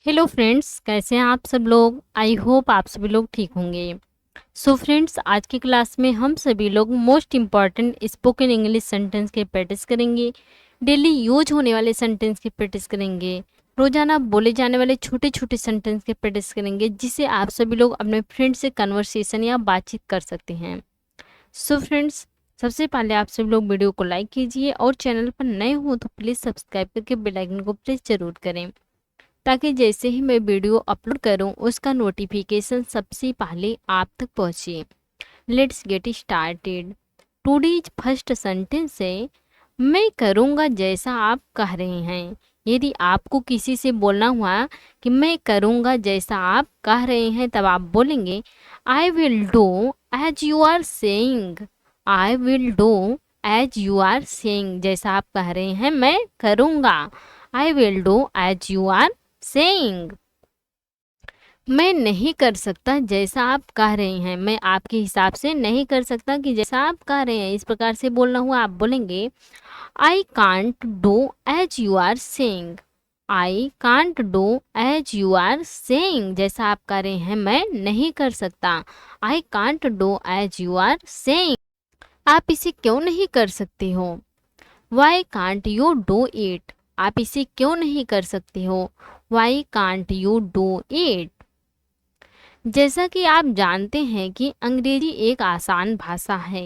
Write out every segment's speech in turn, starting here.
Hello friends, कैसे हैं आप सब लोग। आई होप आप सभी लोग ठीक होंगे। सो फ्रेंड्स, आज की क्लास में हम सभी लोग most important spoken English sentence के प्रैक्टिस करेंगे। डेली यूज होने वाले सेंटेंस की प्रैक्टिस करेंगे। रोजाना बोले जाने वाले छोटे छोटे सेंटेंस के प्रैक्टिस करेंगे, जिससे आप सभी लोग अपने फ्रेंड से कन्वर्सेशन या बातचीत कर सकते हैं। सो फ्रेंड्स, सबसे पहले आप सभी लोग वीडियो को लाइक कीजिए और चैनल पर नए हो तो प्लीज़ सब्सक्राइब करके बेल आइकन को प्रेस जरूर करें, ताकि जैसे ही मैं वीडियो अपलोड करूं उसका नोटिफिकेशन सबसे पहले आप तक पहुंचे। Let's get started. Today's first sentence है, मैं करूंगा जैसा आप कह रहे हैं। यदि आपको किसी से बोलना हुआ कि मैं करूंगा जैसा आप कह रहे हैं, तब आप बोलेंगे I will do as you are saying. I will do as you are saying, जैसा आप कह रहे हैं मैं करूंगा। I will do as you are saying. मैं नहीं कर सकता जैसा आप कह रहे हैं। मैं आपके हिसाब से नहीं कर सकता कि जैसा आप कह रहे हैं, इस प्रकार से बोलना हुआ आप बोलेंगे I can't do as you are saying. I can't do as you are saying, जैसा आप कह रहे हैं मैं नहीं कर सकता। I can't do as you are saying. आप इसे क्यों नहीं कर सकते हो। Why can't you do it. आप इसे क्यों नहीं कर सकते हो। Why can't you do it. जैसा कि आप जानते हैं कि अंग्रेजी एक आसान भाषा है।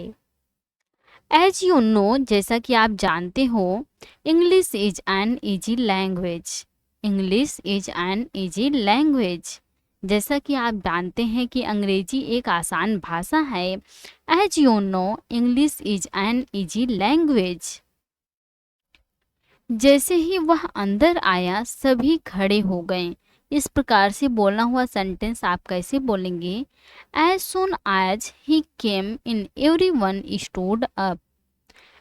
एज यू नो, जैसा कि आप जानते हो, English is an easy language. English is an easy language. जैसा कि आप जानते हैं कि अंग्रेजी एक आसान भाषा है। As you know, English is an easy language. जैसे ही वह अंदर आया सभी खड़े हो गए। इस प्रकार से बोलना हुआ सेंटेंस आप कैसे बोलेंगे। As soon as he came in everyone stood up.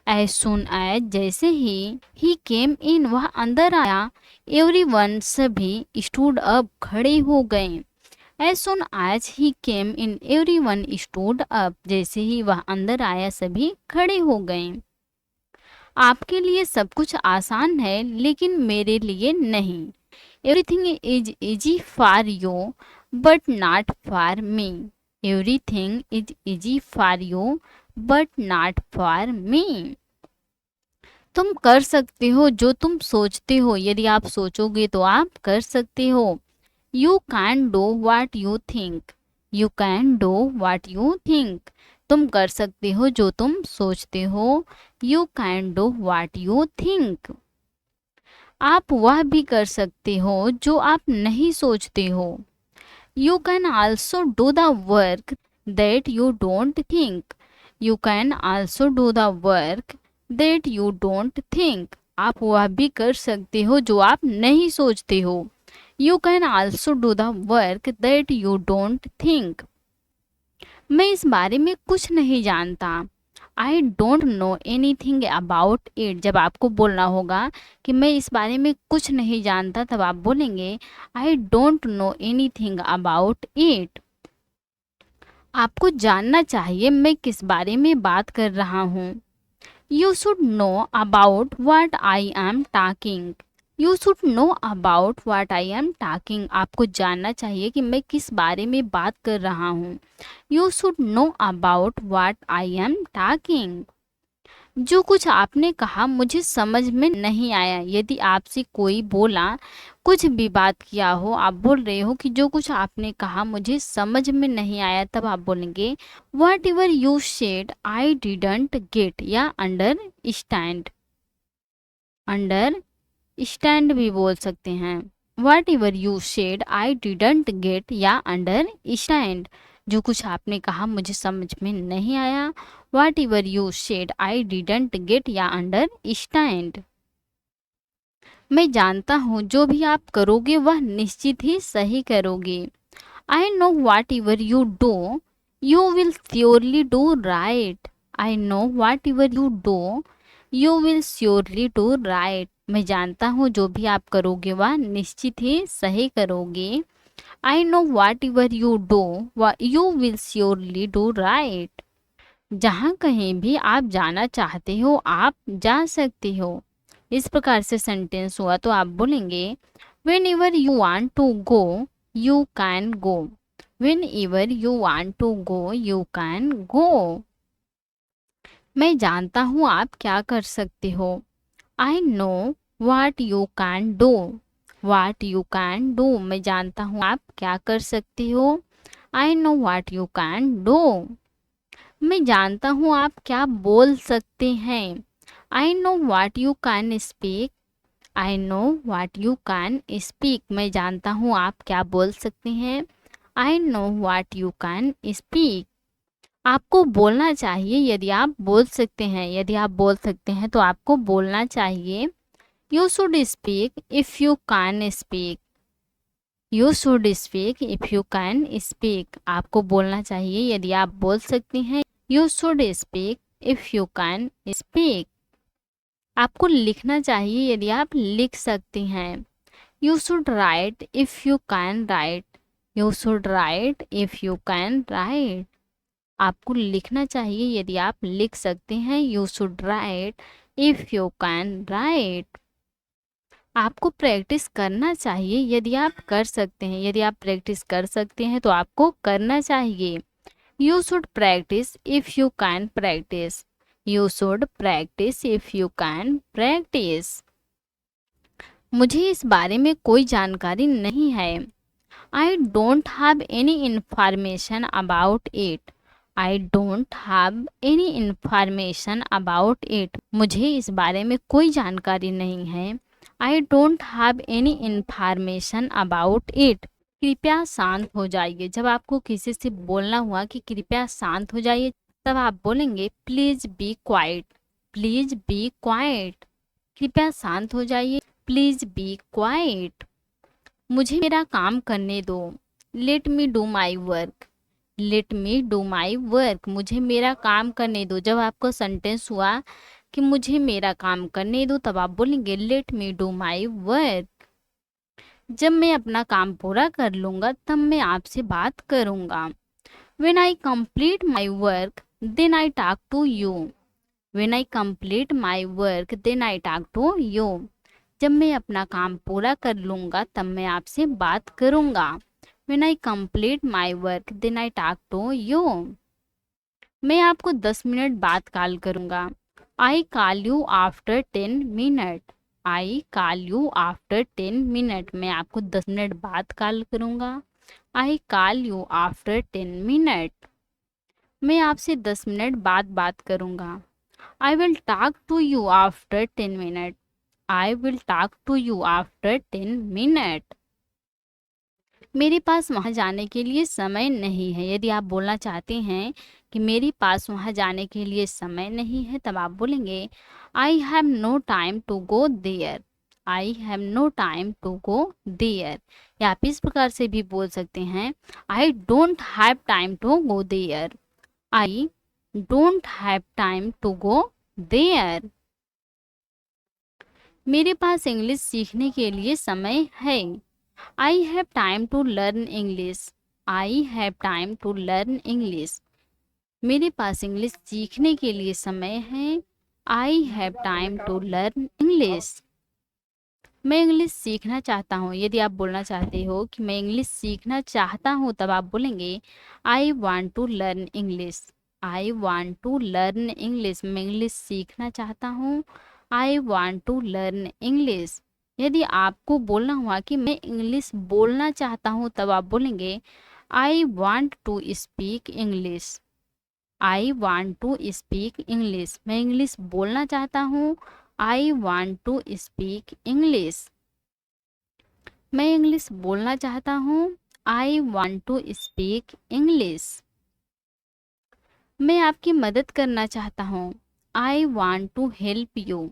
As soon as, जैसे ही केम इन, वह अंदर आया, एवरीवन, सभी, स्टूड अप, खड़े हो गए। As soon as he came in everyone stood up, जैसे ही वह अंदर आया सभी खड़े हो गए। आपके लिए सब कुछ आसान है, लेकिन मेरे लिए नहीं। Everything is easy for you but not for me. Everything is easy for you but not for me. तुम कर सकते हो जो तुम सोचते हो। यदि आप सोचोगे तो आप कर सकते हो। You can do what you think. You can do what you think. तुम कर सकते हो जो तुम सोचते हो। You can do what you think. आप वह भी कर सकते हो जो आप नहीं सोचते हो। You can also do the work that you don't think. You can also do the work that you don't think. आप वह भी कर सकते हो जो आप नहीं सोचते हो। You can also do the work that you don't think. मैं इस बारे में कुछ नहीं जानता। I don't know any thing about it. जब आपको बोलना होगा कि मैं इस बारे में कुछ नहीं जानता, तब आप बोलेंगे I don't know any thing about it. आपको जानना चाहिए मैं किस बारे में बात कर रहा हूँ। You should know about what I am talking. You should know about what I am talking. आपको जानना चाहिए कि मैं किस बारे में बात कर रहा हूँ। You should know about what I am talking. जो कुछ आपने कहा मुझे समझ में नहीं आया। यदि आपसे कोई बोला, कुछ भी बात किया हो, आप बोल रहे हो कि जो कुछ आपने कहा मुझे समझ में नहीं आया, तब आप बोलेंगे what ever you said I didn't get, या अंडर स्टैंड। अंडर स्टैंड भी बोल सकते हैं। What ever you said I didn't get, या अंडर स्टैंड। जो कुछ आपने कहा मुझे समझ में नहीं आया। What ever you said I didn't get, या अंडर स्टैंड। मैं जानता हूँ जो भी आप करोगे वह निश्चित ही सही करोगे। I know what ever you do you will surely do right. I know what ever you do you will surely do right. मैं जानता हूँ जो भी आप करोगे वह निश्चित ही सही करोगे। I know what ever you do you will surely do right. जहाँ कहीं भी आप जाना चाहते हो आप जा सकते हो। इस प्रकार से सेंटेंस हुआ तो आप बोलेंगे Whenever you want to go, you can go. Whenever you want to go, you can go. मैं जानता हूँ आप क्या कर सकते हो. I know what you can do. What you can do. मैं जानता हूँ आप क्या कर सकते हो. I know what you can do. मैं जानता हूँ आप क्या बोल सकते हैं. I know what you can speak. I know what you can speak. मैं जानता हूँ आप क्या बोल सकते हैं. I know what you can speak. आपको बोलना चाहिए यदि आप बोल सकते हैं. यदि आप बोल सकते हैं तो आपको बोलना चाहिए. You should speak if you can speak. You should speak if you can speak. आपको बोलना चाहिए यदि आप बोल सकते हैं. You should speak if you can speak. आपको लिखना चाहिए यदि आप लिख सकते हैं. You should write if you can write. You should write if you can write. आपको लिखना चाहिए यदि आप लिख सकते हैं. You should write if you can write. आपको प्रैक्टिस करना चाहिए यदि आप कर सकते हैं. यदि आप प्रैक्टिस कर सकते हैं तो आपको करना चाहिए. You should practice if you can practice. You should practice if you can practice. मुझे इस बारे में कोई जानकारी नहीं है. I don't have any information about it. I don't have any information about it. मुझे इस बारे में कोई जानकारी नहीं है. I don't have any information about it. कृपया शांत हो जाइए. जब आपको किसी से बोलना हुआ कि कृपया शांत हो जाइए, तब आप बोलेंगे please be quite. Please be quite. कृपया शांत हो जाइए. Please be quite. मुझे मेरा काम करने दो. Let me do my work. Let me do my work. मुझे मेरा काम करने दो. जब आपको सेंटेंस हुआ कि मुझे मेरा काम करने दो, तब आप बोलेंगे let me do my work. जब मैं अपना काम पूरा कर लूँगा तब मैं आपसे बात करूँगा. When I complete my work, then I talk to you. When I complete my work, then I talk to you. जब मैं अपना काम पूरा कर लूँगा तब मैं आपसे बात करूँगा. When I complete my work, then I talk to you. मैं आपको 10 मिनट बाद कॉल करूँगा. I call you after 10 minutes. I call you after 10 minutes. मैं आपको 10 मिनट बाद कॉल करूँगा. I call you after 10 minutes. मैं आपसे 10 मिनट बाद बात करूँगा. I will talk to you after 10 minutes. I will talk to you after 10 minutes. मेरे पास वहाँ जाने के लिए समय नहीं है. यदि आप बोलना चाहते हैं कि मेरे पास वहाँ जाने के लिए समय नहीं है, तब आप बोलेंगे I have no time to go there. I have no time to go there. या आप इस प्रकार से भी बोल सकते हैं I don't have time to go there. I don't have time to go there. मेरे पास इंग्लिश सीखने के लिए समय है. I have time to learn English. I have time to learn English. मेरे पास इंग्लिश सीखने के लिए समय है. I have time to learn English. मैं इंग्लिश सीखना चाहता हूँ. यदि आप बोलना चाहते हो कि मैं इंग्लिश सीखना चाहता हूँ, तब आप बोलेंगे I want to learn English. I want to learn English. मैं इंग्लिश सीखना चाहता हूँ. I want to learn English. यदि आपको बोलना हुआ कि मैं इंग्लिश बोलना चाहता हूँ, तब आप बोलेंगे I want to speak English. I want to speak English. मैं इंग्लिश बोलना चाहता हूँ. I want to speak English. मैं इंग्लिश बोलना चाहता हूँ. I want to speak English. मैं आपकी मदद करना चाहता हूँ. I want to help you.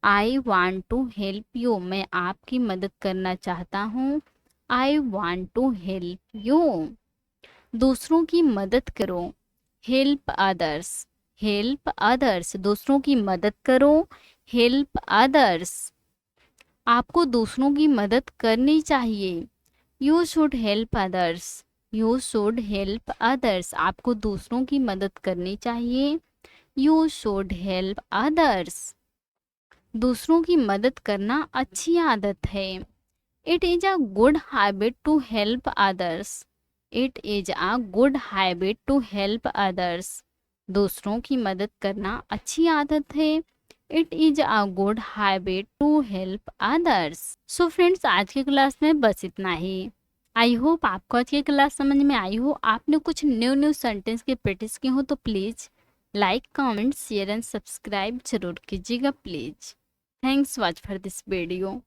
I want to help you. मैं आपकी मदद करना चाहता हूँ. I want to help you. दूसरों की मदद करो. Help others. Help others. दूसरों की मदद करो. Help others. आपको दूसरों की मदद करनी चाहिए. You should help others. You should help others. आपको दूसरों की मदद करनी चाहिए. You should help others. दूसरों की मदद करना अच्छी आदत है. It is a good habit to help others. It is a good habit to help others. दूसरों की मदद करना अच्छी आदत है। It is a good habit to help others. So friends, आज की क्लास में बस इतना ही। आई होप आपको आज की क्लास समझ में आई हो। आपने कुछ न्यू न्यू सेंटेंस की प्रैक्टिस की हो तो please like, comment, share and subscribe जरूर कीजिएगा please. Thanks watch for this video.